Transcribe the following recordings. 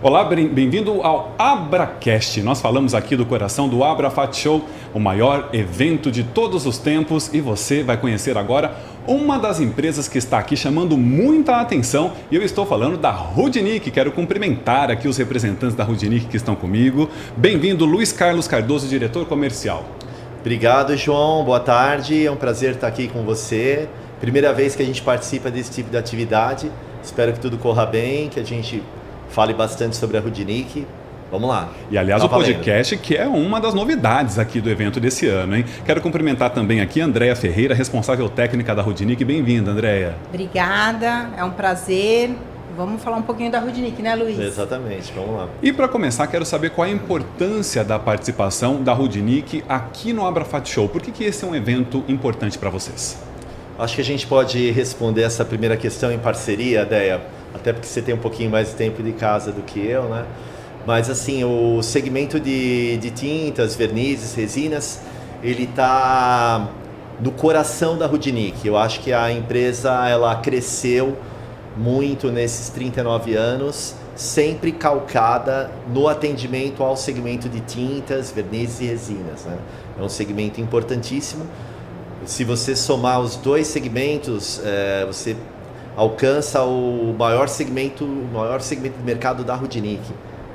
Olá, bem-vindo ao AbraCast. Nós falamos aqui do coração do AbraFat Show, o maior evento de todos os tempos, e você vai conhecer agora uma das empresas que está aqui chamando muita atenção, e eu estou falando da Rudnick. Quero cumprimentar aqui os representantes da Rudnick que estão comigo. Bem-vindo, Luiz Carlos Cardoso, diretor comercial. Obrigado, João. Boa tarde. É um prazer estar aqui com você. Primeira vez que a gente participa desse tipo de atividade. Espero que tudo corra bem, que a gente fale bastante sobre a Rudnick. Vamos lá. E aliás, o podcast que é uma das novidades aqui do evento desse ano, hein? Quero cumprimentar também aqui a Andréia Ferreira, responsável técnica da Rudnick. Bem-vinda, Andréia. Obrigada, é um prazer. Vamos falar um pouquinho da Rudnick, né, Luiz? Exatamente, vamos lá. E para começar, quero saber qual a importância da participação da Rudnick aqui no AbraFat Show. Por que esse é um evento importante para vocês? Acho que a gente pode responder essa primeira questão em parceria, Déia, até porque você tem um pouquinho mais de tempo de casa do que eu, né? Mas assim, o segmento de tintas, vernizes, resinas, ele está no coração da Rudnick. Eu acho que a empresa ela cresceu muito nesses 39 anos, sempre calcada no atendimento ao segmento de tintas, vernizes e resinas, né? É um segmento importantíssimo. Se você somar os dois segmentos, você alcança o maior segmento de mercado da Rudnick.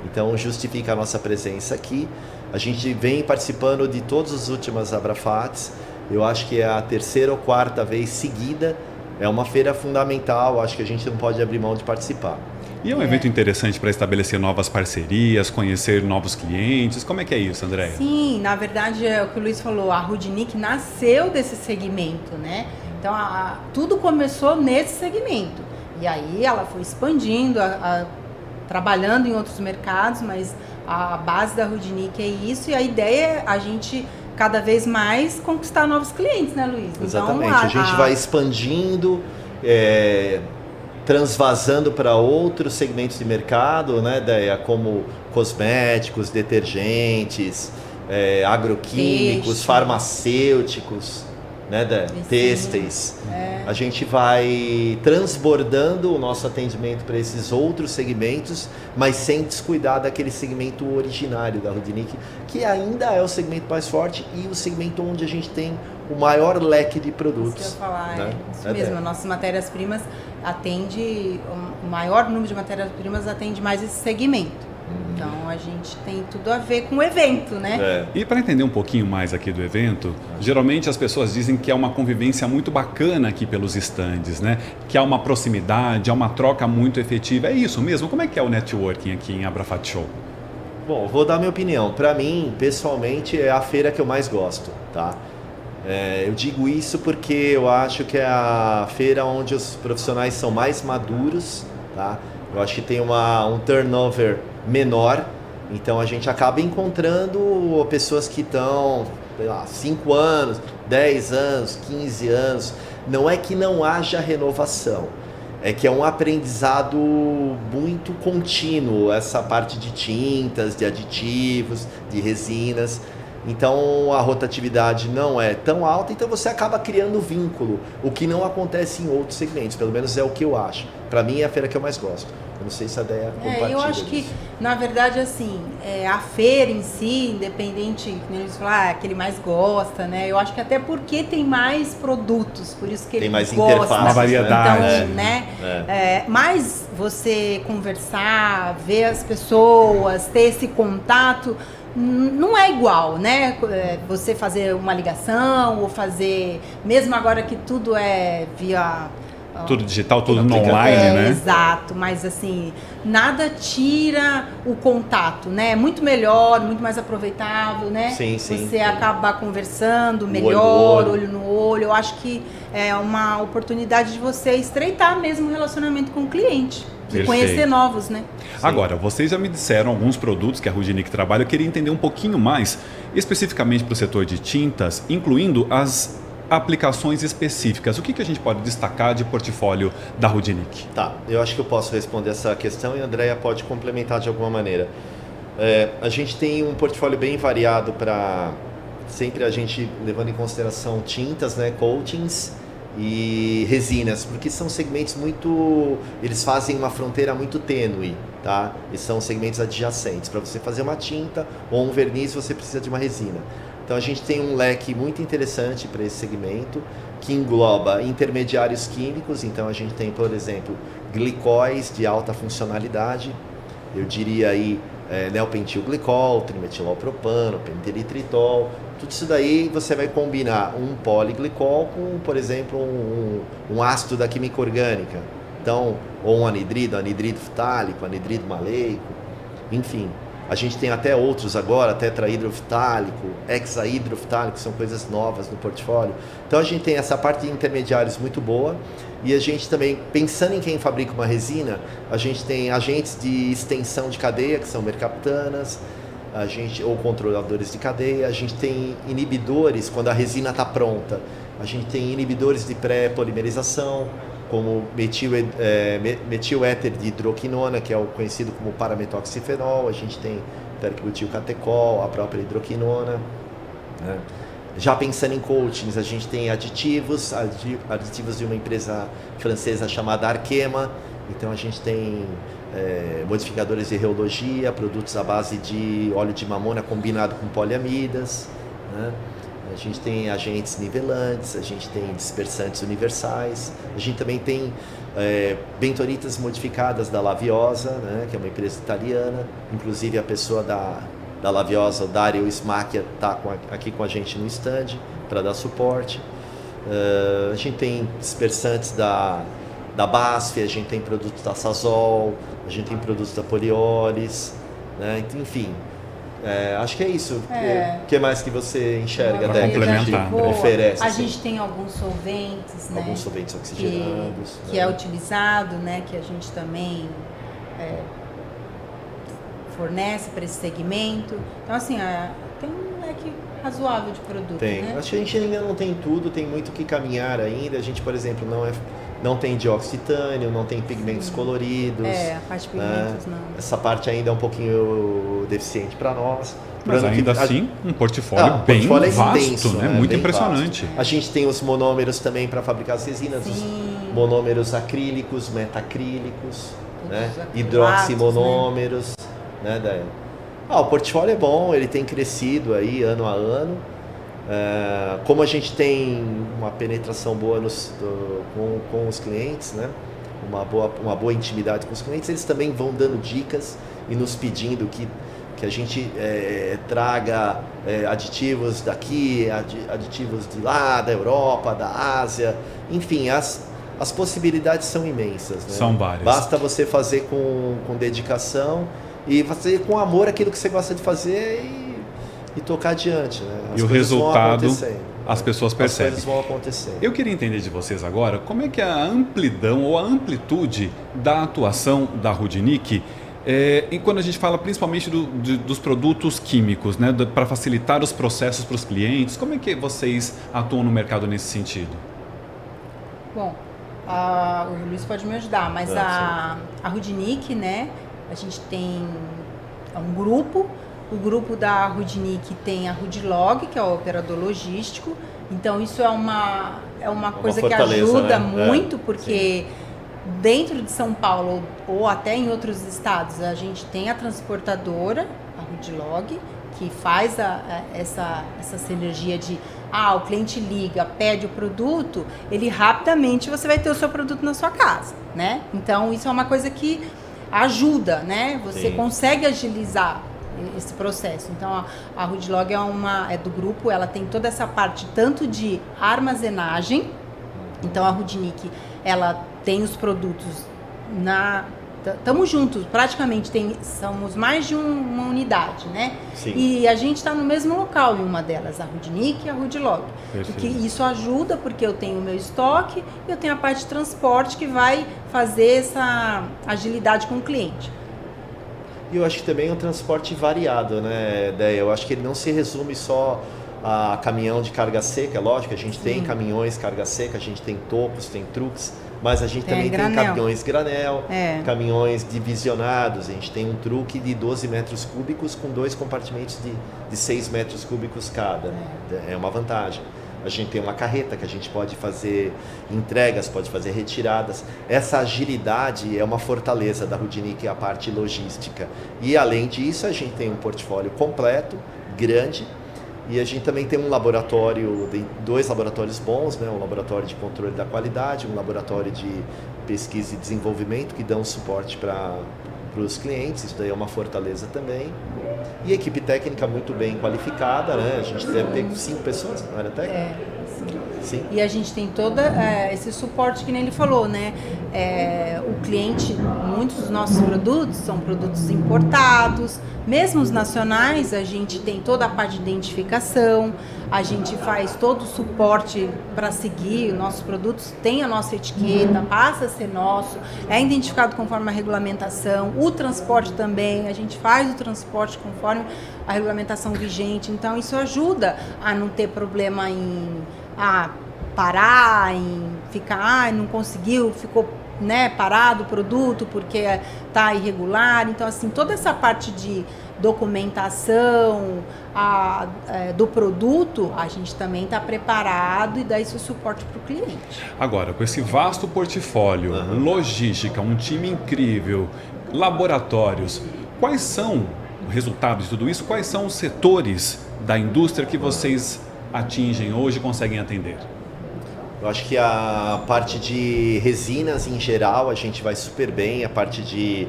Então justifica a nossa presença aqui. A gente vem participando de todas as últimas AbraFats. Eu acho que é a terceira ou quarta vez seguida. É uma feira fundamental, acho que a gente não pode abrir mão de participar. E é um evento interessante para estabelecer novas parcerias, conhecer novos clientes. Como é que é isso, Andréia? Sim, na verdade é o que o Luiz falou, a Rudnick nasceu desse segmento, né? Então tudo começou nesse segmento. E aí ela foi expandindo, trabalhando em outros mercados, mas a base da Rudnick é isso, e a ideia é a gente cada vez mais conquistar novos clientes, né, Luiz? Exatamente, então, a gente vai expandindo, transvasando para outros segmentos de mercado, né, Déia, como cosméticos, detergentes, agroquímicos, farmacêuticos, né, têxteis. A gente vai transbordando o nosso atendimento para esses outros segmentos, mas sem descuidar daquele segmento originário da Rudinick, que ainda é o segmento mais forte e o segmento onde a gente tem o maior leque de produtos. Isso que eu ia falar, né? Isso mesmo, nossas matérias-primas atende, o maior número de matérias-primas atende mais esse segmento. Então a gente tem tudo a ver com o evento, né? E para entender um pouquinho mais aqui do evento, geralmente as pessoas dizem que é uma convivência muito bacana aqui pelos estandes, né? Que há uma proximidade, há uma troca muito efetiva. É isso mesmo? Como é que é o networking aqui em Abrafat Show? Bom, vou dar minha opinião. Para mim, pessoalmente, é a feira que eu mais gosto, tá? Eu digo isso porque eu acho que é a feira onde os profissionais são mais maduros, tá? Eu acho que tem um turnover menor, então a gente acaba encontrando pessoas que estão, sei lá, 5 anos, 10 anos, 15 anos. Não é que não haja renovação, é que é um aprendizado muito contínuo, essa parte de tintas, de aditivos, de resinas. Então a rotatividade não é tão alta, então você acaba criando vínculo, o que não acontece em outros segmentos, pelo menos é o que eu acho. Para mim é a feira que eu mais gosto. Eu não sei se a ideia compartilha. Eu acho que, na verdade, assim, a feira em si, independente, como eles falam, é que ele mais gosta, né? Eu acho que até porque tem mais produtos, por isso que ele gosta. Tem mais interface, uma variedade. Então, né? Mas você conversar, ver as pessoas, ter esse contato, não é igual, né? Você fazer uma ligação ou fazer, mesmo agora que tudo é via tudo digital, tudo no online, né? Exato, mas assim, nada tira o contato, né? É muito melhor, muito mais aproveitável, né? Sim. Você acabar conversando melhor, olho no olho. Eu acho que é uma oportunidade de você estreitar mesmo o relacionamento com o cliente. E conhecer novos, né? Sim. Agora, vocês já me disseram alguns produtos que a Rudinick trabalha. Eu queria entender um pouquinho mais, especificamente para o setor de tintas, incluindo as aplicações específicas. O que a gente pode destacar de portfólio da Rudinick? Tá, eu acho que eu posso responder essa questão e a Andrea pode complementar de alguma maneira. A gente tem um portfólio bem variado para sempre a gente levando em consideração tintas, né, coatings e resinas, porque são segmentos eles fazem uma fronteira muito tênue, tá? E são segmentos adjacentes. Para você fazer uma tinta ou um verniz, você precisa de uma resina. Então a gente tem um leque muito interessante para esse segmento, que engloba intermediários químicos. Então a gente tem, por exemplo, glicóis de alta funcionalidade, eu diria aí neopentilglicol, trimetilopropano, pentelitritol. Tudo isso daí você vai combinar um poliglicol com, por exemplo, um ácido da química orgânica. Então, ou um anidrido ftálico, anidrido maleico, enfim. A gente tem até outros agora, tetrahidroftálico, hexahidroftálico, são coisas novas no portfólio. Então a gente tem essa parte de intermediários muito boa e a gente também, pensando em quem fabrica uma resina, a gente tem agentes de extensão de cadeia, que são mercaptanas, ou controladores de cadeia, a gente tem inibidores quando a resina está pronta, a gente tem inibidores de pré-polimerização, como metiléter de hidroquinona, que é o conhecido como parametoxifenol, a gente tem terquilbutilcatecol, a própria hidroquinona, né? Já pensando em coatings, a gente tem aditivos de uma empresa francesa chamada Arkema, então a gente tem modificadores de reologia, produtos à base de óleo de mamona combinado com poliamidas, né? A gente tem agentes nivelantes, a gente tem dispersantes universais, a gente também tem bentoritas modificadas da Laviosa, né, que é uma empresa italiana, inclusive a pessoa da Laviosa, o Dario Smacchia, está aqui com a gente no stand para dar suporte. A gente tem dispersantes da BASF, a gente tem produtos da Sazol, a gente tem produtos da Poliolis, né, enfim. Acho que é isso. O que mais que você enxerga, complementar, oferece? A gente tem alguns solventes, né? Alguns solventes oxigenados. Que é utilizado, né? Que a gente também fornece para esse segmento. Então, assim, tem um leque razoável de produto. Tem. Né? Acho que a gente ainda não tem tudo, tem muito que caminhar ainda. A gente, por exemplo, não tem dióxido de titânio, não tem pigmentos coloridos. A parte de pigmentos não. Essa parte ainda é um pouquinho deficiente para nós. Mas ainda assim, um portfólio bem portfólio vasto, extenso, né? Muito bem impressionante. Vasto. A gente tem os monômeros também para fabricar as resinas, os monômeros acrílicos, metacrílicos, né? Hidroximonômeros, né, Daí? O portfólio é bom, ele tem crescido aí ano a ano. Como a gente tem uma penetração boa com os clientes, né? Uma boa intimidade com os clientes, eles também vão dando dicas e nos pedindo que a gente traga aditivos daqui, aditivos de lá, da Europa, da Ásia, enfim, as possibilidades são imensas, né? São várias. Basta você fazer com dedicação e fazer com amor aquilo que você gosta de fazer e tocar adiante, né? E o resultado, as pessoas percebem. As coisas vão acontecer. Eu queria entender de vocês agora como é que é a amplidão ou a amplitude da atuação da Rudnick, e quando a gente fala principalmente dos produtos químicos, né, para facilitar os processos para os clientes, como é que vocês atuam no mercado nesse sentido? Bom, o Luiz pode me ajudar, mas a Rudnick, né, a gente tem um grupo. O grupo da Rudnick tem a Rudlog, que é o operador logístico. Então, isso é uma coisa que ajuda, né? Muito, porque dentro de São Paulo ou até em outros estados, a gente tem a transportadora, a Rudlog, que faz essa sinergia de o cliente liga, pede o produto, ele rapidamente você vai ter o seu produto na sua casa, né? Então, isso é uma coisa que ajuda, né? Você consegue agilizar esse processo. Então a Rudlog é do grupo, ela tem toda essa parte tanto de armazenagem. Então a Rudnick, ela tem os produtos estamos juntos, praticamente somos mais de uma unidade, né? Sim. E a gente está no mesmo local em uma delas, a Rudnick e a Rudlog. Porque isso ajuda, porque eu tenho o meu estoque e eu tenho a parte de transporte que vai fazer essa agilidade com o cliente. E eu acho que também é um transporte variado, né, Déia? Eu acho que ele não se resume só a caminhão de carga seca, lógico, a gente tem caminhões carga seca, a gente tem tocos, tem truques, mas a gente também tem caminhões granel, caminhões divisionados, a gente tem um truque de 12 metros cúbicos com 2 compartimentos de 6 metros cúbicos cada, é uma vantagem. A gente tem uma carreta que a gente pode fazer entregas, pode fazer retiradas. Essa agilidade é uma fortaleza da Rudnick, a parte logística. E além disso, a gente tem um portfólio completo, grande, e a gente também tem um laboratório, 2 laboratórios bons, né? Um laboratório de controle da qualidade, um laboratório de pesquisa e desenvolvimento que dão suporte para os clientes, isso daí é uma fortaleza também. E equipe técnica muito bem qualificada, né? A gente deve ter 5 pessoas na área técnica. Sim. E a gente tem todo esse suporte que nem ele falou, né? O cliente, muitos dos nossos produtos são produtos importados, mesmo os nacionais, a gente tem toda a parte de identificação, a gente faz todo o suporte para seguir, nossos produtos têm a nossa etiqueta, passa a ser nosso, é identificado conforme a regulamentação, o transporte também, a gente faz o transporte conforme a regulamentação vigente, então isso ajuda a não ter problema em parar, em ficar, não conseguiu, ficou, né, parado o produto porque está irregular. Então, assim, toda essa parte de documentação do produto, a gente também está preparado e dá esse suporte para o cliente. Agora, com esse vasto portfólio, logística, um time incrível, laboratórios, quais são os resultados de tudo isso? Quais são os setores da indústria que vocês atingem hoje e conseguem atender? Eu acho que a parte de resinas em geral a gente vai super bem, a parte de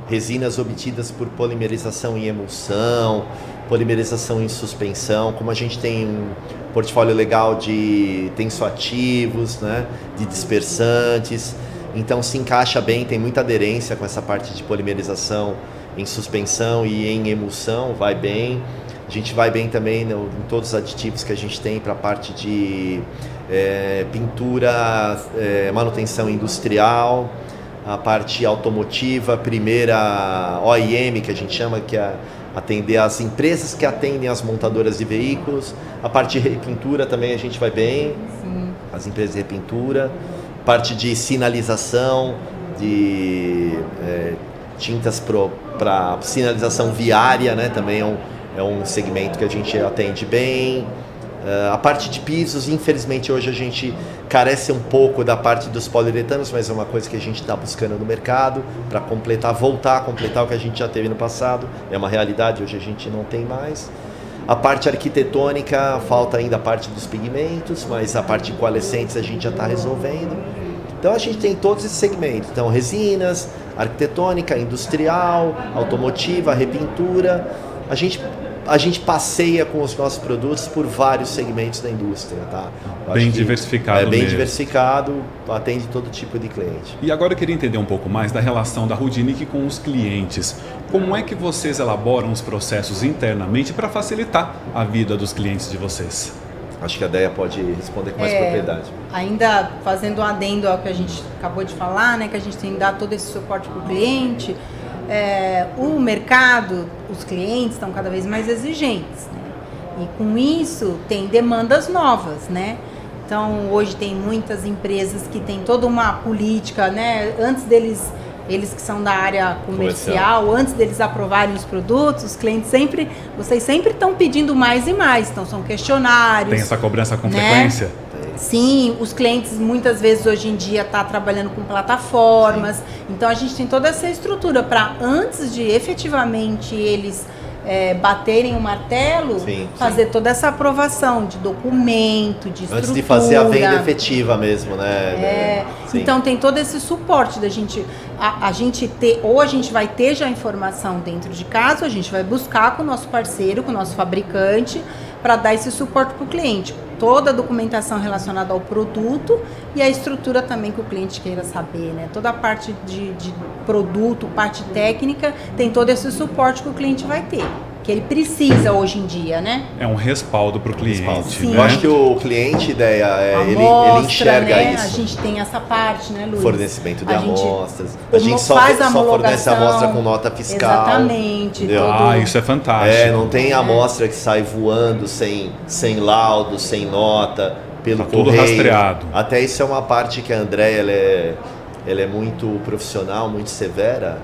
resinas obtidas por polimerização em emulsão, polimerização em suspensão, como a gente tem um portfólio legal de tensoativos, né, de dispersantes, então se encaixa bem, tem muita aderência com essa parte de polimerização em suspensão e em emulsão, vai bem. A gente vai bem também em todos os aditivos que a gente tem para a parte de pintura, manutenção industrial, a parte automotiva, primeira OEM, que a gente chama, que é atender as empresas que atendem as montadoras de veículos. A parte de repintura também a gente vai bem, as empresas de repintura. parte de sinalização, de tintas para sinalização viária, né? Também é um segmento que a gente atende bem. A parte de pisos, infelizmente hoje a gente carece um pouco da parte dos poliuretanos, mas é uma coisa que a gente está buscando no mercado para voltar a completar o que a gente já teve no passado. É uma realidade, hoje a gente não tem mais. A parte arquitetônica, falta ainda a parte dos pigmentos, mas a parte de coalescentes a gente já está resolvendo. Então a gente tem todos esses segmentos, então resinas, arquitetônica, industrial, automotiva, repintura. A gente passeia com os nossos produtos por vários segmentos da indústria, tá? Bem diversificado mesmo. Bem diversificado, atende todo tipo de cliente. E agora eu queria entender um pouco mais da relação da Rudinick com os clientes. Como é que vocês elaboram os processos internamente para facilitar a vida dos clientes de vocês? Acho que a Deia pode responder com mais propriedade. Ainda fazendo um adendo ao que a gente acabou de falar, né, que a gente tem que dar todo esse suporte para o cliente. O mercado, os clientes estão cada vez mais exigentes, né? E com isso tem demandas novas, né? Então hoje tem muitas empresas que têm toda uma política, né? Antes deles, eles que são da área comercial, antes deles aprovarem os produtos, os clientes vocês sempre estão pedindo mais e mais, então são questionários. Tem essa cobrança com né? frequência? Sim, os clientes muitas vezes hoje em dia estão trabalhando com plataformas, então a gente tem toda essa estrutura para antes de efetivamente eles baterem o martelo, fazer toda essa aprovação de documento, de estrutura. Antes de fazer a venda efetiva mesmo, né? Então tem todo esse suporte da gente, a gente ter, ou a gente vai ter já a informação dentro de casa, ou a gente vai buscar com o nosso parceiro, com o nosso fabricante, para dar esse suporte para o cliente. Toda a documentação relacionada ao produto e a estrutura também que o cliente queira saber, né? Toda a parte de produto, parte técnica, tem todo esse suporte que o cliente vai ter, que ele precisa hoje em dia, né? É um respaldo para o cliente. Sim. Eu acho que o cliente, ele enxerga, né? Isso. A gente tem essa parte, né, Luiz? Fornecimento de amostras. A gente só fornece a amostra com nota fiscal. Exatamente. Isso é fantástico. Não tem amostra que sai voando sem laudo, sem nota, pelo correio. Tudo rastreado. Até isso é uma parte que a Andréia, ela é muito profissional, muito severa.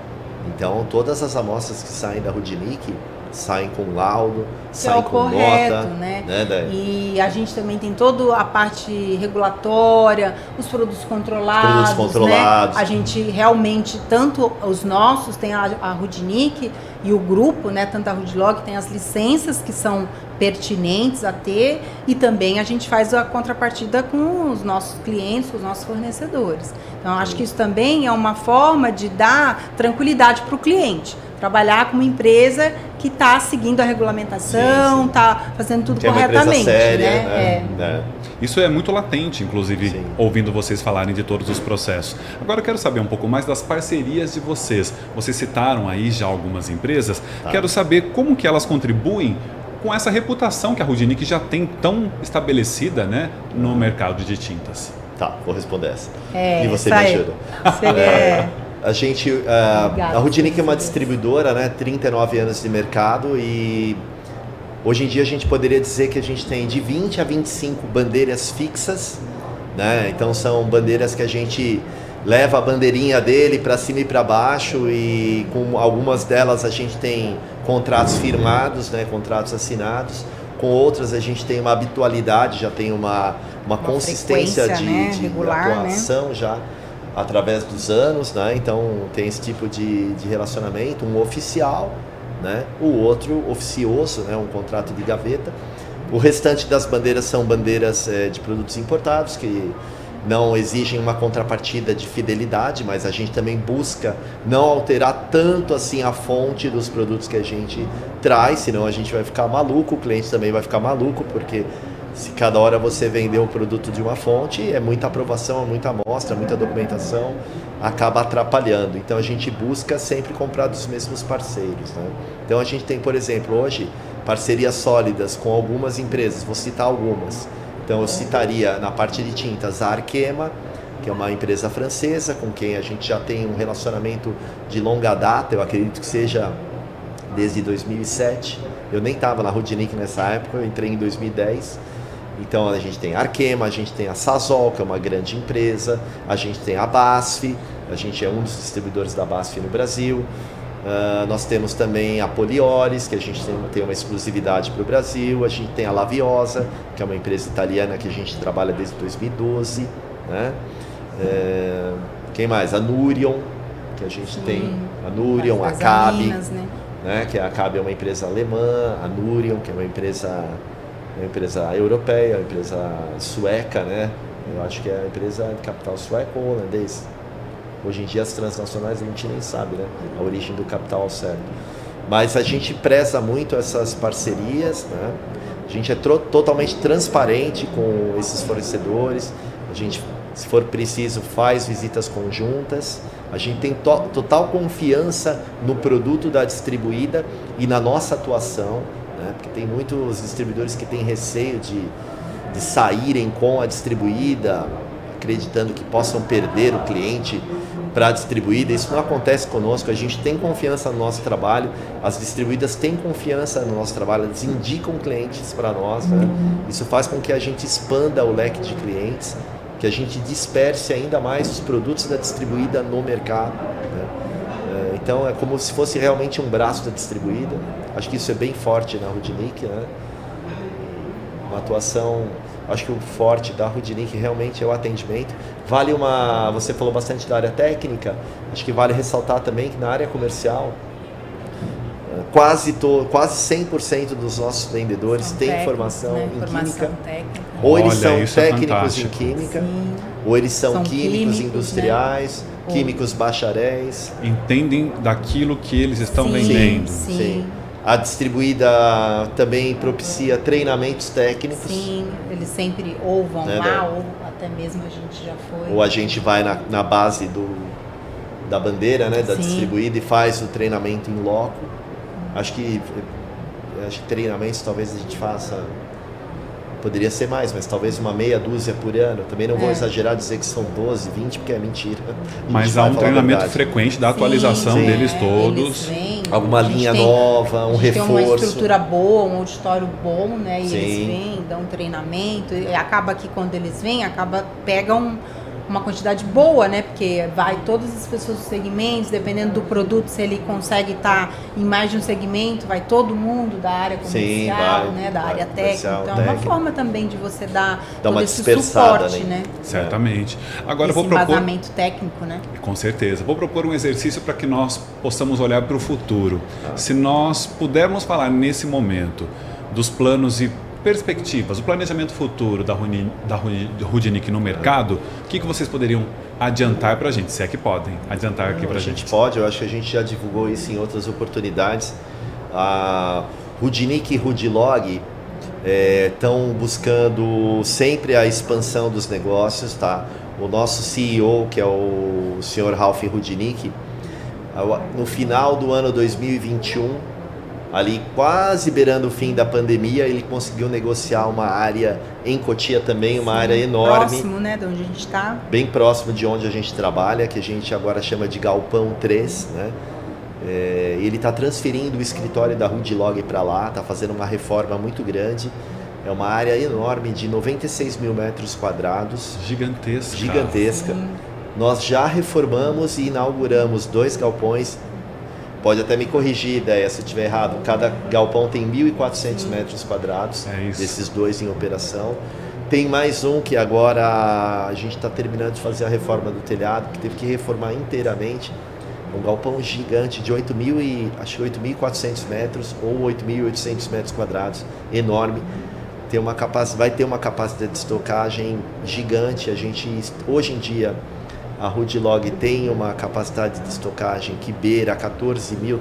Então, todas as amostras que saem da Rudinick saem com laudo, saem com correto, nota. Né? E a gente também tem toda a parte regulatória, os produtos controlados. Né? A gente realmente, tanto os nossos, tem a Rudinick e o grupo, né? Tanto a Rudlog tem as licenças que são pertinentes a ter, e também a gente faz a contrapartida com os nossos clientes, com os nossos fornecedores. Então, acho que isso também é uma forma de dar tranquilidade para o cliente. Trabalhar com uma empresa que está seguindo a regulamentação, está fazendo tudo corretamente. É uma empresa séria, né? Isso é muito latente, inclusive, ouvindo vocês falarem de todos os processos. Agora eu quero saber um pouco mais das parcerias de vocês. Vocês citaram aí já algumas empresas. Quero saber como que elas contribuem com essa reputação que a Rudinick já tem tão estabelecida, né, no mercado de tintas. Tá, vou responder essa. E você me ajuda. A Rudinick é uma distribuidora, né, 39 anos de mercado, e hoje em dia a gente poderia dizer que a gente tem de 20 a 25 bandeiras fixas, né? Então são bandeiras que a gente leva a bandeirinha dele para cima e para baixo, e com algumas delas a gente tem contratos firmados, né, contratos assinados. Com outras a gente tem uma habitualidade, já tem uma consistência de atuação, né? Já através dos anos, né? Então tem esse tipo de relacionamento, um oficial, né? O outro oficioso, né? Um contrato de gaveta. O restante das bandeiras são bandeiras de produtos importados, que não exigem uma contrapartida de fidelidade, mas a gente também busca não alterar tanto assim a fonte dos produtos que a gente traz, senão a gente vai ficar maluco, o cliente também vai ficar maluco, porque se cada hora você vender o produto de uma fonte, é muita aprovação, é muita amostra, muita documentação, acaba atrapalhando. Então a gente busca sempre comprar dos mesmos parceiros, né? Então a gente tem, por exemplo, hoje, parcerias sólidas com algumas empresas, vou citar algumas. Então eu citaria na parte de tintas a Arkema, que é uma empresa francesa com quem a gente já tem um relacionamento de longa data, eu acredito que seja desde 2007. Eu nem estava na Rudinick nessa época, eu entrei em 2010. Então a gente tem a Arkema, a gente tem a Sasol, que é uma grande empresa, a gente tem a BASF, a gente é um dos distribuidores da BASF no Brasil. Nós temos também a Poliores, que a gente tem uma exclusividade para o Brasil. A gente tem a Laviosa, que é uma empresa italiana que a gente trabalha desde 2012. Né? Quem mais? A Nurion, que a gente tem. A Nurion, a Cabe, né? Que a Cabe é uma empresa alemã. A Nurion, que é uma empresa europeia, uma empresa sueca. Né? Eu acho que é a empresa de capital sueco ou holandês. Hoje em dia as transnacionais a gente nem sabe, né? A origem do capital certo. Mas a gente preza muito essas parcerias, né? A gente é totalmente transparente com esses fornecedores. A gente, se for preciso, faz visitas conjuntas. A gente tem total confiança no produto da distribuída e na nossa atuação, né? Porque tem muitos distribuidores que têm receio de saírem com a distribuída, acreditando que possam perder o cliente para a distribuída. Isso não acontece conosco, a gente tem confiança no nosso trabalho, as distribuídas têm confiança no nosso trabalho, eles indicam clientes para nós, né? Isso faz com que a gente expanda o leque de clientes, que a gente disperse ainda mais os produtos da distribuída no mercado, né? Então é como se fosse realmente um braço da distribuída. Acho que isso é bem forte na Rudnick, né? Uma atuação. Acho que o forte da Rudnick realmente é o atendimento. Você falou bastante da área técnica, acho que vale ressaltar também que na área comercial, quase 100% dos nossos vendedores têm formação em química. Técnica. Ou eles são técnicos em química, ou eles são químicos industriais, né? Químicos bacharéis. Entendem daquilo que eles estão vendendo. Sim. A distribuída também propicia treinamentos técnicos. Sim, eles sempre ou vão lá, ou até mesmo a gente já foi. Ou a gente vai na base da bandeira, né, da distribuída, e faz o treinamento em loco. Acho que treinamentos talvez a gente faça, poderia ser mais, mas talvez uma meia dúzia por ano. Também não vou exagerar dizer que são 12, 20, porque é mentira. Mas há um treinamento frequente da atualização deles todos. Alguma linha nova, um reforço. Tem uma estrutura boa, um auditório bom, né? E eles vêm, dão um treinamento. E acaba que quando eles vêm, pegam uma quantidade boa, né? Porque vai todas as pessoas dos segmentos, dependendo do produto, se ele consegue estar em mais de um segmento, vai todo mundo da área comercial, né? Da área técnica. Então é uma forma também de você dar todo esse suporte, né? Certamente. Agora esse embasamento técnico, né? Com certeza. Vou propor um exercício para que nós possamos olhar para o futuro. Se nós pudermos falar nesse momento dos planos e perspectivas, o planejamento futuro da Rudnick no mercado, o que vocês poderiam adiantar para a gente, se é que podem adiantar aqui para a gente? Pode, eu acho que a gente já divulgou isso em outras oportunidades. A Rudnick e Rudlog estão buscando sempre a expansão dos negócios, tá? O nosso CEO, que é o Sr. Ralph Rudnick, no final do ano 2021, ali quase beirando o fim da pandemia, ele conseguiu negociar uma área em Cotia também, uma área enorme. Próximo, né, de onde a gente está. Bem próximo de onde a gente trabalha, que a gente agora chama de Galpão 3, né? Ele está transferindo o escritório da Rudlog para lá, está fazendo uma reforma muito grande. É uma área enorme de 96 mil metros quadrados. Gigantesca. Sim. Nós já reformamos e inauguramos 2 galpões. Pode até me corrigir, ideia, se eu estiver errado. Cada galpão tem 1.400 metros quadrados, desses 2 em operação. Tem mais um que agora a gente está terminando de fazer a reforma do telhado, que teve que reformar inteiramente. Um galpão gigante de 8.400 metros ou 8.800 metros quadrados, enorme. Vai ter uma capacidade de estocagem gigante. A gente, hoje em dia, a Rudlog tem uma capacidade de estocagem que beira 14 mil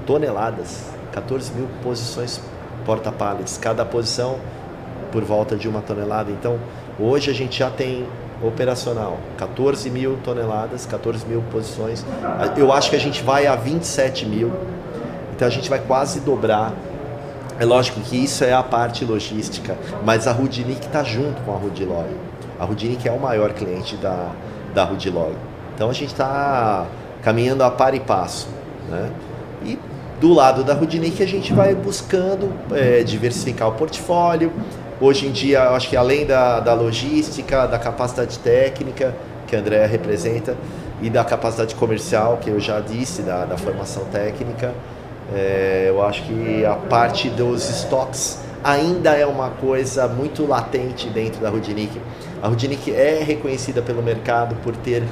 toneladas, 14 mil posições porta-pallets, cada posição por volta de 1 tonelada. Então, hoje a gente já tem operacional 14 mil toneladas, 14 mil posições. Eu acho que a gente vai a 27 mil, então a gente vai quase dobrar. É lógico que isso é a parte logística, mas a Rudnick está junto com a Rudlog. A Rudnick é o maior cliente da Rudlog. Então a gente está caminhando a par e passo, né? E do lado da Rudnick a gente vai buscando diversificar o portfólio. Hoje em dia, eu acho que além da logística, da capacidade técnica, que a Andrea representa, e da capacidade comercial, que eu já disse, da formação técnica, eu acho que a parte dos estoques ainda é uma coisa muito latente dentro da Rudnick. A Rudnick é reconhecida pelo mercado por ter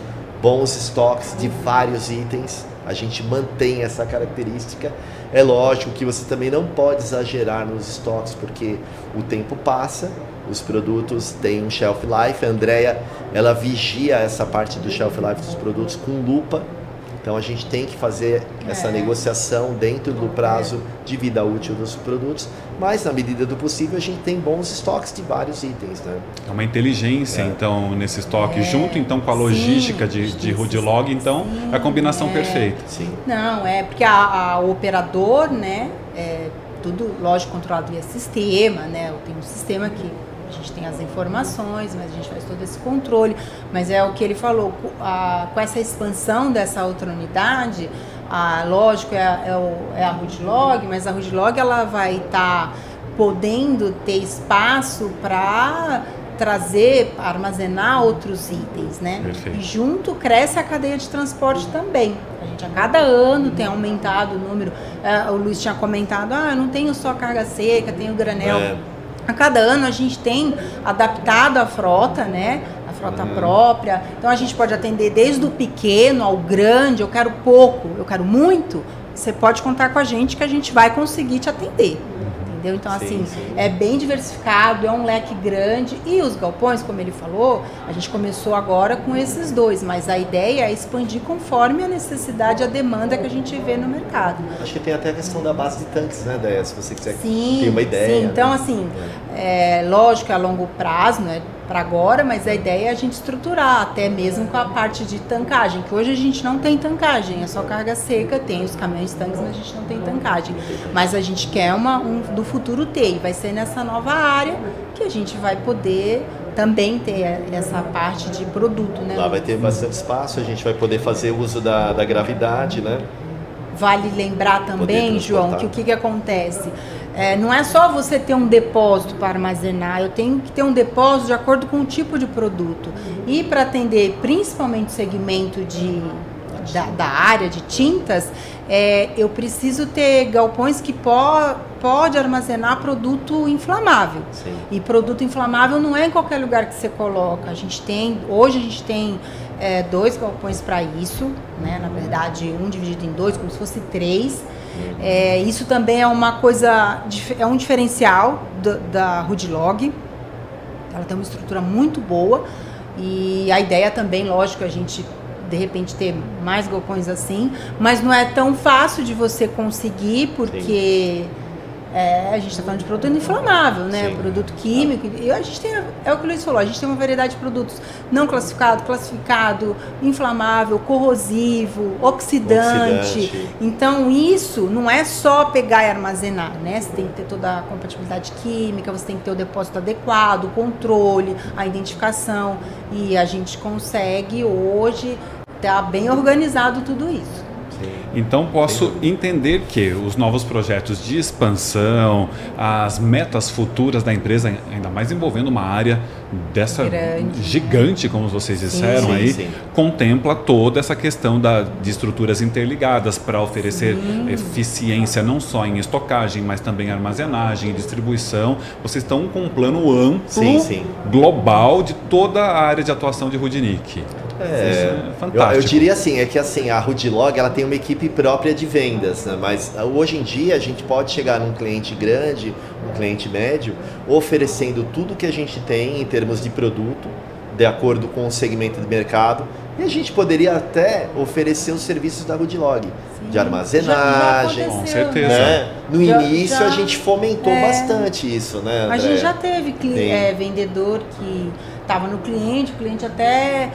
bons estoques de vários itens. A gente mantém essa característica. É lógico que você também não pode exagerar nos estoques, porque o tempo passa, os produtos têm um shelf life. A Andrea, ela vigia essa parte do shelf life dos produtos com lupa. Então a gente tem que fazer essa negociação dentro do prazo de vida útil dos produtos, mas na medida do possível a gente tem bons estoques de vários itens, né? É uma inteligência, então, nesse estoque, junto então com a logística de Rudlog, então é a combinação perfeita. Sim. Não, porque o operador, né, tudo, lógico, controlado via sistema, né? Tem um sistema que a gente tem as informações, mas a gente faz todo esse controle. Mas é o que ele falou, com essa expansão dessa outra unidade, lógico, é a Rudlog, mas a Rudlog ela vai estar podendo ter espaço para trazer, armazenar outros itens, né? Perfeito. E junto cresce a cadeia de transporte também. A gente a cada ano tem aumentado o número. O Luiz tinha comentado, eu não tenho só carga seca, tenho granel. A cada ano a gente tem adaptado a frota, né? A frota própria. Então a gente pode atender desde o pequeno ao grande. Eu quero pouco, eu quero muito. Você pode contar com a gente que a gente vai conseguir te atender. Entendeu? Então, assim, é bem diversificado, é um leque grande. E os galpões, como ele falou, a gente começou agora com esses dois, mas a ideia é expandir conforme a necessidade, a demanda que a gente vê no mercado. Acho que tem até a questão da base de tanques, né, Déia? Se você quiser ter uma ideia. Sim, então, assim, lógico que é a longo prazo, né? Para agora, mas a ideia é a gente estruturar até mesmo com a parte de tancagem, que hoje a gente não tem tancagem, é só carga seca, tem os caminhões tanques, mas a gente não tem tancagem. Mas a gente quer do futuro ter, e vai ser nessa nova área que a gente vai poder também ter essa parte de produto, né? Lá vai ter bastante espaço, a gente vai poder fazer uso da gravidade, né? Vale lembrar também, João, que o que acontece? Não é só você ter um depósito para armazenar, eu tenho que ter um depósito de acordo com o tipo de produto. E para atender principalmente o segmento da área de tintas, eu preciso ter galpões que pode armazenar produto inflamável. Sim. E produto inflamável não é em qualquer lugar que você coloca. Hoje a gente tem 2 galpões para isso, né? Na verdade, um dividido em 2, como se fosse 3. Isso também é uma coisa, é um diferencial da Rudlog. Ela tem uma estrutura muito boa e a ideia também, lógico, a gente de repente ter mais galpões assim, mas não é tão fácil de você conseguir porque a gente está falando de produto inflamável, né? Sim. Produto químico. E a gente tem, é o que o Luiz falou, a gente tem uma variedade de produtos não classificado, inflamável, corrosivo, oxidante. Então isso não é só pegar e armazenar, né? Você tem que ter toda a compatibilidade química, você tem que ter o depósito adequado, o controle, a identificação. E a gente consegue hoje estar bem organizado tudo isso. Então posso entender que os novos projetos de expansão, as metas futuras da empresa, ainda mais envolvendo uma área dessa gigante, como vocês disseram contempla toda essa questão de estruturas interligadas para oferecer eficiência não só em estocagem, mas também armazenagem e distribuição. Vocês estão com um plano amplo, global de toda a área de atuação de Rudnick. Fantástico. Eu diria assim, que assim, a Rudlog ela tem uma equipe própria de vendas, né? Mas hoje em dia a gente pode chegar num cliente grande, um cliente médio, oferecendo tudo que a gente tem em termos de produto, de acordo com o segmento de mercado, e a gente poderia até oferecer os serviços da Rudlog, de armazenagem, com certeza. Né? No início a gente fomentou bastante isso, né, André? A gente já teve vendedor que estava no cliente, o cliente até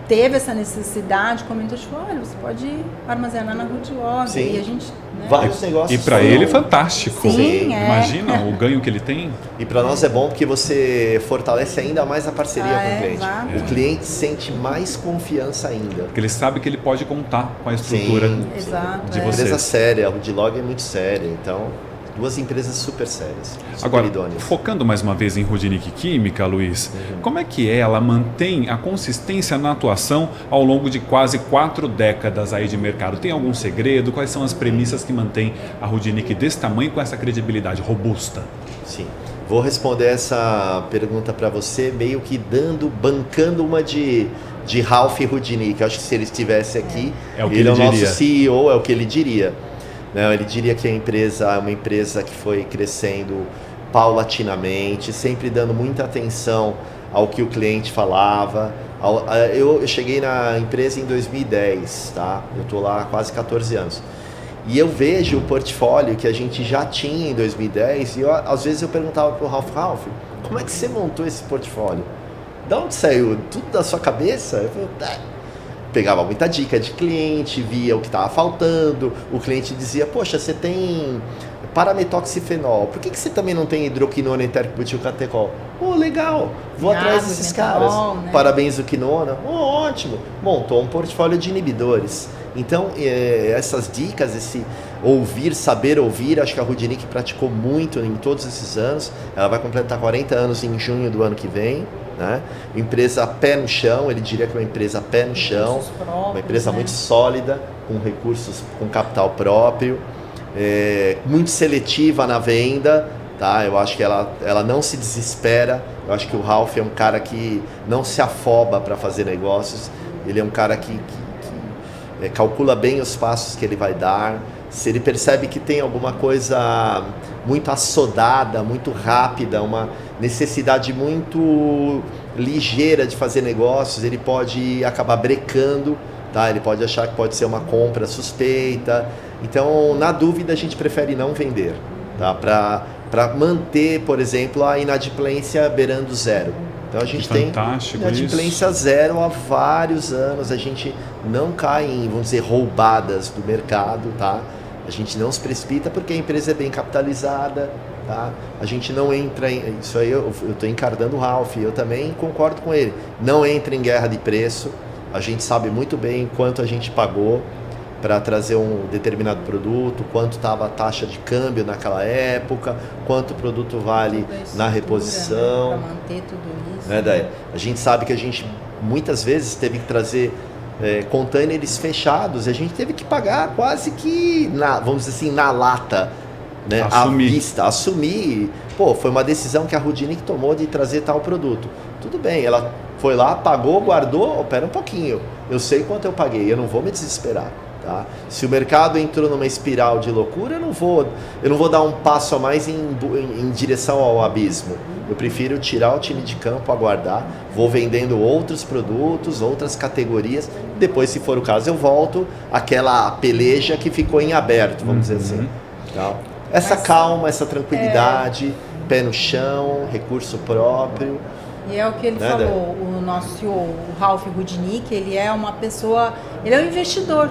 teve essa necessidade, comentou, tipo, olha, você pode armazenar na Rudlog. E a gente, né? Vários negócios. E para ele é fantástico. Sim, Imagina o ganho que ele tem. E para nós é bom porque você fortalece ainda mais a parceria com o cliente. Exato. O cliente sente mais confiança ainda. Porque ele sabe que ele pode contar com a estrutura de A vocês. empresa séria, a Rudlog é muito séria, então... duas empresas super sérias, super Agora, idôneas. focando mais uma vez em Rudnick Química, Luiz, como é que ela mantém a consistência na atuação ao longo de quase 4 décadas aí de mercado? Tem algum segredo? Quais são as premissas que mantêm a Rudnick desse tamanho com essa credibilidade robusta? Sim. Vou responder essa pergunta para você meio que bancando uma de Ralph Rudnick. Acho que se ele estivesse aqui, ele é o nosso CEO, é o que ele diria. Não, ele diria que a empresa é uma empresa que foi crescendo paulatinamente, sempre dando muita atenção ao que o cliente falava. Eu cheguei na empresa em 2010, tá? Eu estou lá há quase 14 anos. E eu vejo o portfólio que a gente já tinha em 2010 e às vezes eu perguntava para o Ralph, como é que você montou esse portfólio? De onde saiu? Tudo da sua cabeça? Eu falei, pegava muita dica de cliente, via o que estava faltando, o cliente dizia, poxa, você tem parametoxifenol, por que você também não tem hidroquinona e terbutilcatecol? Legal, vou atrás desses caras. Né? Parabenzoquinona, ótimo. Montou um portfólio de inibidores. Então, essas dicas, esse ouvir, saber ouvir, acho que a Rudnick praticou muito em todos esses anos. Ela vai completar 40 anos em junho do ano que vem. Né? Empresa pé no chão, ele diria que é uma empresa pé no chão, uma empresa muito sólida, com recursos, com capital próprio, muito seletiva na venda. Tá? Eu acho que ela não se desespera. Eu acho que o Ralph é um cara que não se afoba para fazer negócios. Ele é um cara que calcula bem os passos que ele vai dar. Se ele percebe que tem alguma coisa muito assodada, muito rápida, uma necessidade muito ligeira de fazer negócios, ele pode acabar brecando, tá? Ele pode achar que pode ser uma compra suspeita. Então, na dúvida, a gente prefere não vender, tá? Para manter, por exemplo, a inadimplência beirando zero. Então a gente tem inadimplência zero há vários anos, a gente não cai em, vamos dizer, roubadas do mercado, tá? A gente não se precipita porque a empresa é bem capitalizada, tá? A gente não entra em... Isso aí eu estou encarnando o Ralph, eu também concordo com ele. Não entra em guerra de preço, a gente sabe muito bem quanto a gente pagou para trazer um determinado produto, quanto estava a taxa de câmbio naquela época, quanto o produto vale na reposição. Para manter tudo isso. Daí, a gente sabe que a gente muitas vezes teve que trazer containers fechados, a gente teve que pagar quase que, vamos dizer assim, na lata, né? À vista, assumir. Foi uma decisão que a Rudnick tomou de trazer tal produto. Tudo bem, ela foi lá, pagou, guardou, pera um pouquinho, eu sei quanto eu paguei, eu não vou me desesperar. Tá? Se o mercado entrou numa espiral de loucura, eu não vou dar um passo a mais em direção ao abismo. Eu prefiro tirar o time de campo, aguardar, vou vendendo outros produtos, outras categorias. Depois, se for o caso, eu volto àquela peleja que ficou em aberto, vamos dizer assim. Tá? Essa calma, essa tranquilidade, pé no chão, recurso próprio. E é o que ele falou, o nosso CEO, o Ralph Rudnick, ele é uma pessoa, ele é um investidor,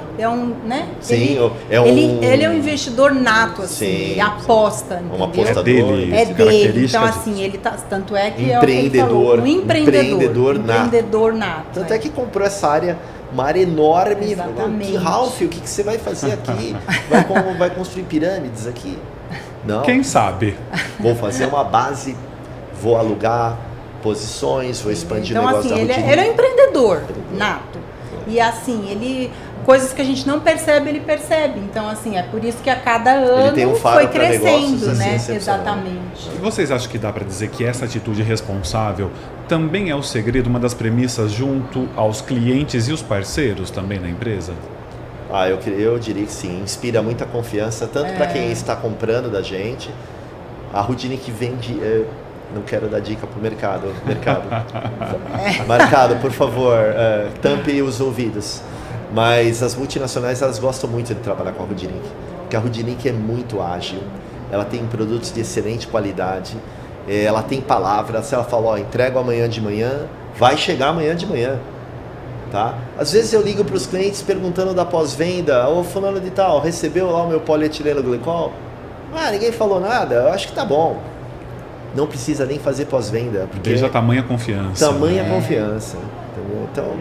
né? Sim, ele é um investidor nato, assim, ele aposta, entendeu? Um apostador. É dele, então assim, ele tá, tanto é que é o que ele falou, um empreendedor nato. Tanto é que comprou essa área, uma área enorme. Exatamente. Ralph, o que você vai fazer aqui? Vai construir pirâmides aqui? Não. Quem sabe? Vou fazer uma base, vou alugar posições, vou expandir o negócio da Rudnick. Ele é um empreendedor nato. E assim, coisas que a gente não percebe, ele percebe. Então, assim, é por isso que a cada ano foi crescendo, né? Exatamente. E vocês acham que dá para dizer que essa atitude responsável também é o segredo, uma das premissas junto aos clientes e os parceiros também na empresa? Eu diria que sim. Inspira muita confiança, tanto para quem está comprando da gente. A Rudnick vende... Não quero dar dica para o mercado. Mercado, por favor, tampe os ouvidos. Mas as multinacionais, elas gostam muito de trabalhar com a Rudnick. Porque a Rudnick é muito ágil. Ela tem produtos de excelente qualidade. Ela tem palavra. Se ela fala, entrego amanhã de manhã, vai chegar amanhã de manhã. Tá? Às vezes eu ligo para os clientes perguntando da pós-venda. Fulano de tal, recebeu lá o meu polietileno glicol? Ninguém falou nada. Eu acho que tá bom. Não precisa nem fazer pós-venda. Veja a tamanha confiança. Tamanha confiança. Entendeu? Então,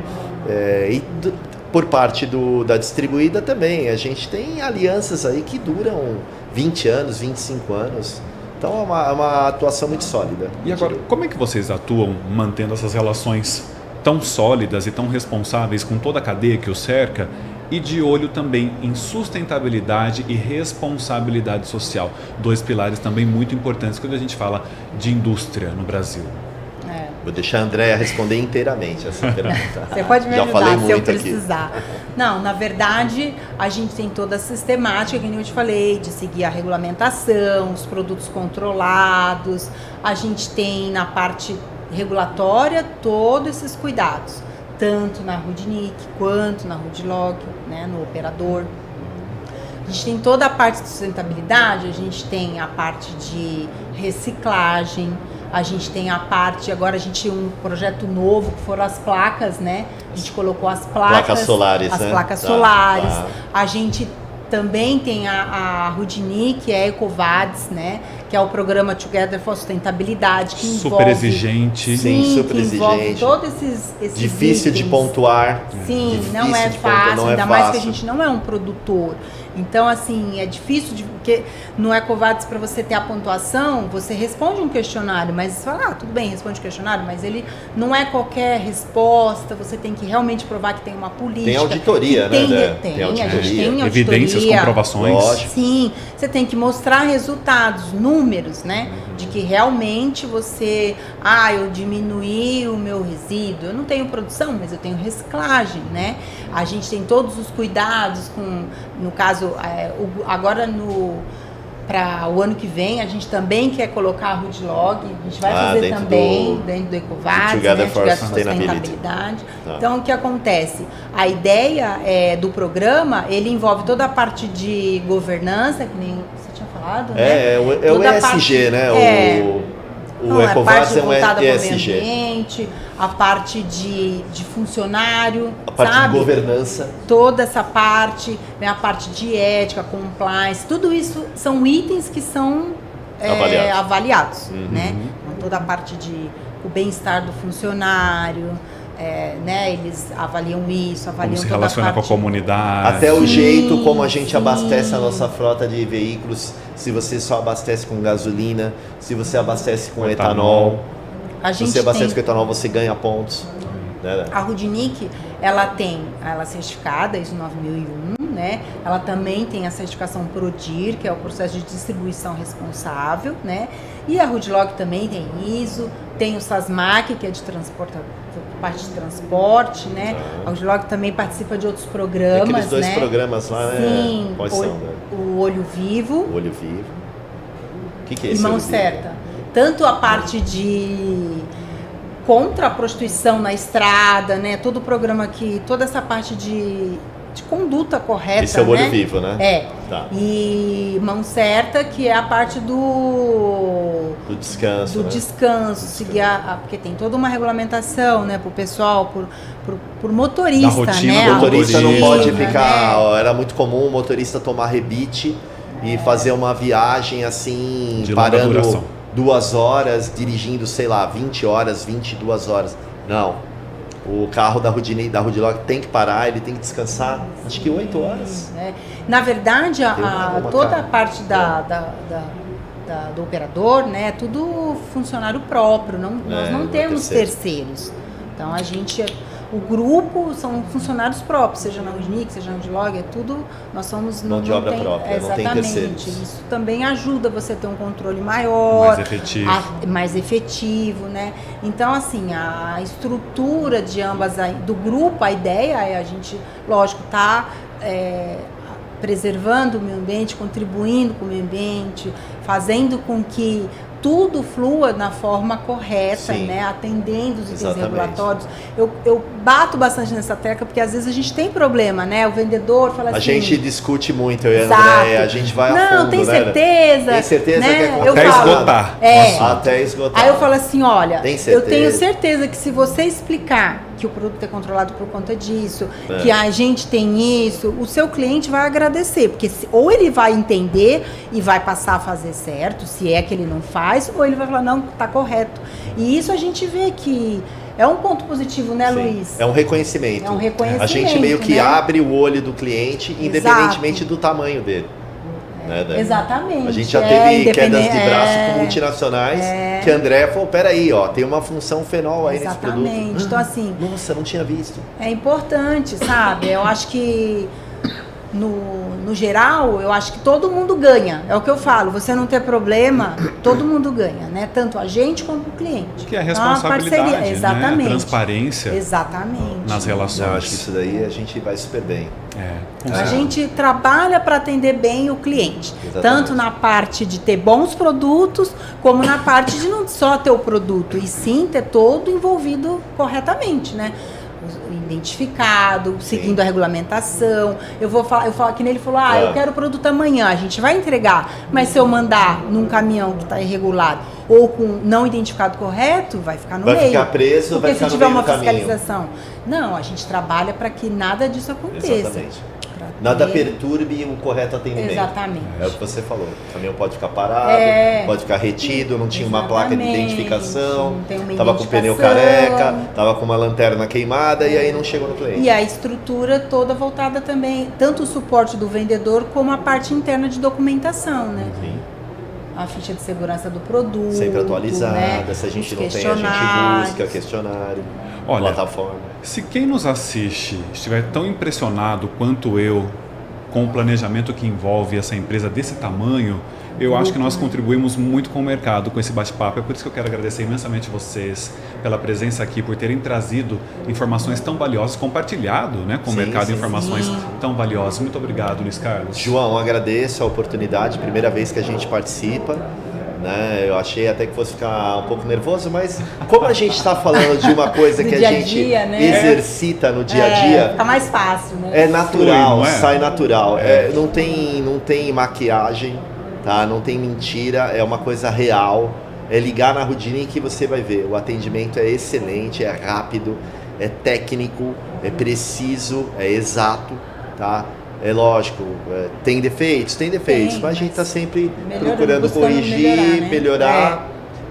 por parte da distribuída também. A gente tem alianças aí que duram 20 anos, 25 anos. Então é uma atuação muito sólida. E agora, como é que vocês atuam mantendo essas relações tão sólidas e tão responsáveis com toda a cadeia que o cerca e de olho também em sustentabilidade e responsabilidade social? 2 pilares também muito importantes quando a gente fala de indústria no Brasil. Vou deixar a Andréa responder inteiramente essa pergunta. Você pode me Já ajudar falei se eu muito precisar. aqui. Não, na verdade, a gente tem toda a sistemática, que eu te falei, de seguir a regulamentação, os produtos controlados. A gente tem na parte regulatória todos esses cuidados, tanto na Rudnick quanto na Rudlog, né, no operador. A gente tem toda a parte de sustentabilidade, a gente tem a parte de reciclagem, a gente tem a parte, agora a gente tem um projeto novo, que foram as placas, né? A gente colocou as placas solares, as né? placas solares. A gente também tem a Rudnick, que é a Ecovadis, né? Que é o programa Together for Sustentabilidade, que envolve... Super exigente. Sim, super que envolve exigente. todos esses Difícil de itens. pontuar. Sim, Difícil não é de pontuar, fácil, não é ainda mais que a fácil. gente não é um produtor. Então, assim, é difícil, porque no Ecovadis, para você ter a pontuação, você responde um questionário, mas você fala, tudo bem, responde o questionário, mas ele não é qualquer resposta, você tem que realmente provar que tem uma política. Tem auditoria, né? Tem A gente auditoria. tem auditoria. Evidências, comprovações. Lógico. Sim, você tem que mostrar resultados, números, né? De que realmente você, eu diminuí o meu resíduo, eu não tenho produção, mas eu tenho reciclagem, né? A gente tem todos os cuidados com, no caso, agora para o ano que vem, a gente também quer colocar a Rudlog, a gente vai fazer também dentro do Ecovadis, Together né? for Together for Sustainability. Sustentabilidade. Então, o que acontece? A ideia do programa, ele envolve toda a parte de governança, que nem você tinha falado, né? É o Toda a ESG, parte, né? O a parte Ecovadis é um voltada para o meio ESG. ambiente, a parte de funcionário, A parte sabe? de governança. Toda essa parte, né? A parte de ética, compliance, tudo isso são itens que são avaliados, né? Então, toda a parte de o bem-estar do funcionário, né? Eles avaliam isso, avaliam Como se toda relaciona a parte... com a comunidade. Até o jeito como a gente sim. abastece a nossa frota de veículos, se você só abastece com gasolina, se você abastece com etanol. Se você abastece com etanol, você ganha pontos. Né? A Rudnick, ela é certificada, ISO 9001, né? Ela também tem a certificação PRODIR, que é o processo de distribuição responsável, né? E a Rudlog também tem ISO, tem o SASMAC, que é de parte de transporte, né? A Rudlog também participa de outros programas, tem aqueles 2 né? programas lá, né? Sim, Quais são, né? o Olho Vivo. O Olho Vivo. O que é esse e Mão Olho Vivo? Certa. Tanto a parte de contra a prostituição na estrada, né? Todo o programa toda essa parte de conduta correta, esse é o Olho né? Vivo, né? É. Tá. E Mão Certa, que é a parte do descanso. Né? descanso, seguir porque tem toda uma regulamentação, né, pro pessoal, por motorista, Da rotina né? do O motorista não pode rotina, ficar. né? Era muito comum o motorista tomar rebite e fazer uma viagem assim, De longa parando duração. 2 horas, dirigindo, sei lá, 20 horas, 22 horas. Não. O carro da Rudlog tem que parar, ele tem que descansar, acho que 8 horas. Na verdade, toda a parte Tá. do operador, né, é tudo funcionário próprio, nós não temos terceiros. Então o grupo são funcionários próprios, seja na Rudnick, seja na Rudlog, é tudo, nós somos... Mão de obra própria, não tem terceiros. Exatamente, isso também ajuda você a ter um controle maior, mais efetivo, né? Então, assim, a estrutura de ambas, do grupo, a ideia é a gente, lógico, preservando o meio ambiente, contribuindo com o meio ambiente, fazendo com que tudo flua na forma correta, né? Atendendo os itens regulatórios. Eu bato bastante nessa tecla, porque às vezes a gente tem problema, né? O vendedor fala assim... A gente discute muito, eu e a Andréia, a gente vai a fundo, Não, tem certeza. Tem certeza, né? que até esgotar. Até esgotar. Aí eu falo assim, olha, eu tenho certeza que se você explicar que o produto é controlado por conta disso, que a gente tem isso, o seu cliente vai agradecer, porque ou ele vai entender e vai passar a fazer certo, se é que ele não faz, ou ele vai falar, não, tá correto. E isso a gente vê que é um ponto positivo, né, Sim. Luiz? É um reconhecimento. É um reconhecimento, A gente meio que né? abre o olho do cliente, independentemente do tamanho dele. Né, Dani? Exatamente. A gente já teve quedas de braço é, com multinacionais que a André falou, peraí, ó, tem uma função fenol aí nesse produto. Exatamente. Então, assim... Nossa, não tinha visto. É importante, sabe? Eu acho que, no geral, eu acho que todo mundo ganha. É o que eu falo, você não ter problema, todo mundo ganha, né? Tanto a gente quanto o cliente. Que é a Então, uma responsabilidade, parceria, exatamente. né? A transparência Exatamente. nas relações. Eu acho que isso daí a gente vai super bem. A gente trabalha para atender bem o cliente, Exatamente. tanto na parte de ter bons produtos, como na parte de não só ter o produto, e sim ter todo envolvido corretamente, né? Identificado, seguindo a regulamentação. Eu falo que nem ele falou, eu quero o produto amanhã, a gente vai entregar, mas se eu mandar num caminhão que está irregulado ou com não identificado correto, vai ficar no meio. Vai ficar preso, porque vai ficar se no tiver meio uma do caminho. fiscalização. Não, a gente trabalha para que nada disso aconteça. Exatamente. Nada perturbe o correto atendimento. Exatamente. É o que você falou. O caminhão pode ficar parado, pode ficar retido, não tinha uma placa de identificação, não tem uma estava com o pneu identificação. careca, estava com uma lanterna queimada e aí não chegou no cliente. E a estrutura toda voltada também, tanto o suporte do vendedor como a parte interna de documentação, né? Sim. A ficha de segurança do produto. Sempre atualizada, né? se a gente Os não tem, a gente busca questionário, plataforma. Se quem nos assiste estiver tão impressionado quanto eu com o planejamento que envolve essa empresa desse tamanho, eu acho que nós contribuímos muito com o mercado, com esse bate-papo. É por isso que eu quero agradecer imensamente vocês pela presença aqui, por terem trazido informações tão valiosas, compartilhado, né, com o mercado informações tão valiosas. Muito obrigado, Luiz Carlos. João, agradeço a oportunidade, primeira vez que a gente participa. Né? Eu achei até que fosse ficar um pouco nervoso, mas como a gente está falando de uma coisa que a gente né? exercita no dia a dia, fica mais fácil, né? É natural, Flui, não é? sai natural. Não tem maquiagem, tá? Não tem mentira, é uma coisa real. É ligar na Rudinic que você vai ver. O atendimento é excelente, é rápido, é técnico, é preciso, é exato, tá? É lógico, tem defeitos, mas a gente está sempre procurando corrigir, melhorar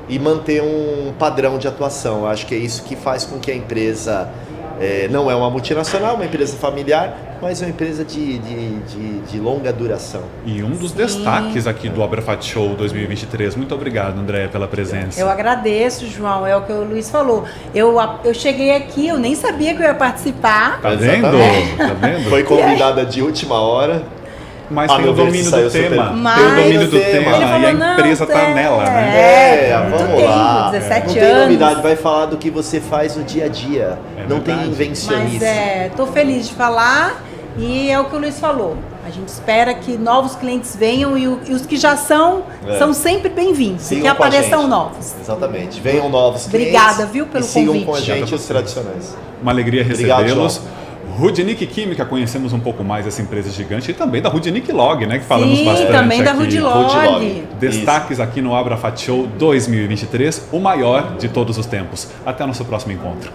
e manter um padrão de atuação. Eu acho que é isso que faz com que a empresa não é uma multinacional, uma empresa familiar, mas é uma empresa de longa duração. E um dos destaques aqui do Abrafat Show 2023. Muito obrigado, André, pela presença. Eu agradeço, João. É o que o Luiz falou. Eu cheguei aqui, eu nem sabia que eu ia participar. Tá vendo? Tá vendo? Foi convidada de última hora. Mas tem o domínio do tema. Mas Tem o domínio do ele tema falou, e a empresa tá nela, né? Vamos lá. 17 não tem anos. novidade, vai falar do que você faz no dia a dia. Não tem invencionismo. Mas tô feliz de falar e é o que o Luiz falou. A gente espera que novos clientes venham e os que já são sempre bem-vindos. E que apareçam novos. Exatamente. Venham novos clientes. Obrigada, viu, pelo e sigam convite. com a gente os tradicionais. Uma alegria Obrigado, recebê-los. João. Rudinic Química, conhecemos um pouco mais essa empresa gigante e também da Rudinic Log, né? Que falamos bastante também da aqui. Rudilog. Destaques aqui no Abrafat Show 2023, o maior de todos os tempos. Até o nosso próximo encontro.